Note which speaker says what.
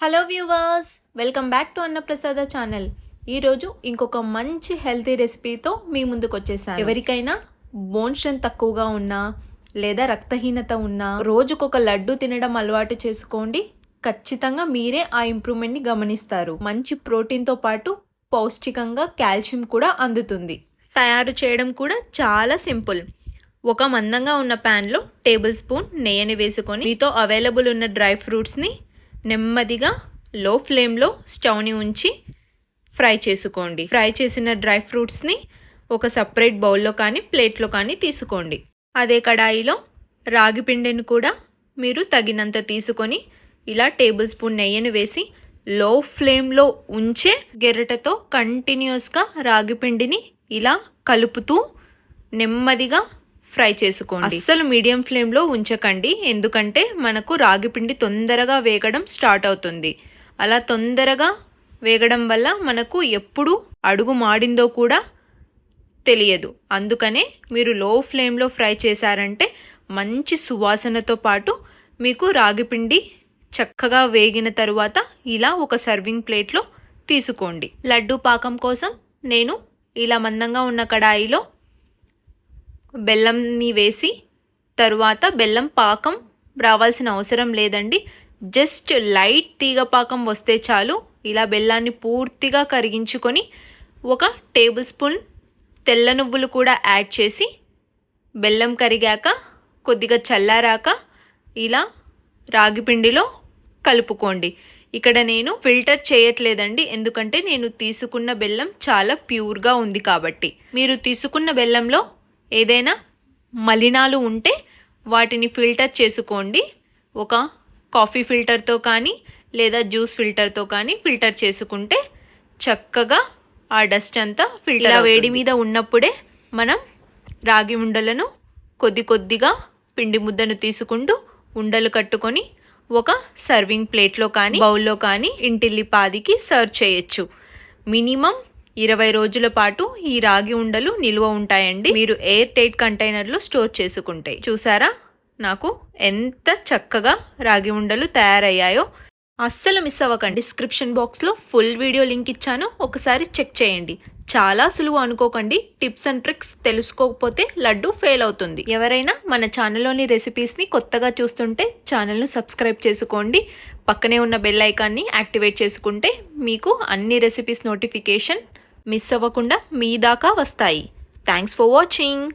Speaker 1: Hello viewers, welcome back to అన్నప్రసాద channel. ఈరోజు ఇంకొక మంచి హెల్తీ రెసిపీతో మీ ముందుకు వచ్చేసాను. ఎవరికైనా బోన్ స్ట్రెంత్ తక్కువగా ఉన్నా లేదా రక్తహీనత ఉన్నా రోజుకొక లడ్డు తినడం అలవాటు చేసుకోండి. ఖచ్చితంగా మీరే ఆ ఇంప్రూవ్మెంట్ని గమనిస్తారు. మంచి ప్రోటీన్తో పాటు పౌష్టికంగా కాల్షియం కూడా అందుతుంది. తయారు చేయడం కూడా చాలా సింపుల్. ఒక మందంగా ఉన్న ప్యాన్లో టేబుల్ స్పూన్ నెయ్యిని వేసుకొని మీతో అవైలబుల్ ఉన్న డ్రై ఫ్రూట్స్ని నెమ్మదిగా లో ఫ్లేమ్లో స్టవ్ని ఉంచి ఫ్రై చేసుకోండి. ఫ్రై చేసిన డ్రై ఫ్రూట్స్ని ఒక సపరేట్ బౌల్లో కానీ ప్లేట్లో కానీ తీసుకోండి. అదే కడాయిలో రాగి పిండిని కూడా మీరు తగినంత తీసుకొని ఇలా టేబుల్ స్పూన్ నెయ్యిని వేసి లో ఫ్లేమ్లో ఉంచే గెరటతో కంటిన్యూస్గా రాగి పిండిని ఇలా కలుపుతూ నెమ్మదిగా ఫ్రై చేసుకోండి. అస్సలు మీడియం ఫ్లేమ్లో ఉంచకండి, ఎందుకంటే మనకు రాగి పిండి తొందరగా వేగడం స్టార్ట్ అవుతుంది. అలా తొందరగా వేగడం వల్ల మనకు ఎప్పుడు అడుగు మాడిందో కూడా తెలియదు. అందుకనే మీరు లో ఫ్లేమ్లో ఫ్రై చేశారంటే మంచి సువాసనతో పాటు మీకు రాగి పిండి చక్కగా వేగిన తరువాత ఇలా ఒక సర్వింగ్ ప్లేట్లో తీసుకోండి. లడ్డు పాకం కోసం నేను ఇలా మందంగా ఉన్న కడాయిలో బెల్లంని వేసి తరువాత బెల్లం పాకం రావాల్సిన అవసరం లేదండి, జస్ట్ లైట్ తీగ పాకం వస్తే చాలు. ఇలా బెల్లాన్ని పూర్తిగా కరిగించుకొని ఒక టేబుల్ స్పూన్ తెల్ల నువ్వులు కూడా యాడ్ చేసి బెల్లం కరిగాక కొద్దిగా చల్లారాక ఇలా రాగి పిండిలో కలుపుకోండి. ఇక్కడ నేను ఫిల్టర్ చేయట్లేదండి, ఎందుకంటే నేను తీసుకున్న బెల్లం చాలా ప్యూర్గా ఉంది కాబట్టి. మీరు తీసుకున్న బెల్లంలో ఏదైనా మలినాలు ఉంటే వాటిని ఫిల్టర్ చేసుకోండి. ఒక కాఫీ ఫిల్టర్తో కానీ లేదా జ్యూస్ ఫిల్టర్తో కానీ ఫిల్టర్ చేసుకుంటే చక్కగా ఆ డస్ట్ అంతా ఫిల్టర్. వేడి మీద ఉన్నప్పుడే మనం రాగి ఉండలను కొద్ది కొద్దిగా పిండి ముద్దను తీసుకుంటూ ఉండలు కట్టుకొని ఒక సర్వింగ్ ప్లేట్లో కానీ బౌల్లో కానీ ఇంటిల్లిపాదికి సర్వ్ చేయొచ్చు. మినిమం 20 రోజుల పాటు ఈ రాగి ఉండలు నిల్వ ఉంటాయండి, మీరు ఎయిర్ టైట్ కంటైనర్లో స్టోర్ చేసుకుంటే. చూసారా నాకు ఎంత చక్కగా రాగి ఉండలు తయారయ్యాయో. అస్సలు మిస్ అవ్వకండి, డిస్క్రిప్షన్ బాక్స్లో ఫుల్ వీడియో లింక్ ఇచ్చాను, ఒకసారి చెక్ చేయండి. చాలా సులువు అనుకోకండి, టిప్స్ అండ్ ట్రిక్స్ తెలుసుకోకపోతే లడ్డు ఫెయిల్ అవుతుంది. ఎవరైనా మన ఛానల్లోని రెసిపీస్ని కొత్తగా చూస్తుంటే ఛానల్ను సబ్స్క్రైబ్ చేసుకోండి. పక్కనే ఉన్న బెల్ ఐకాన్ని యాక్టివేట్ చేసుకుంటే మీకు అన్ని రెసిపీస్ నోటిఫికేషన్ మిస్ అవ్వకుండా మీ దాకా వస్తాయి. Thanks for watching.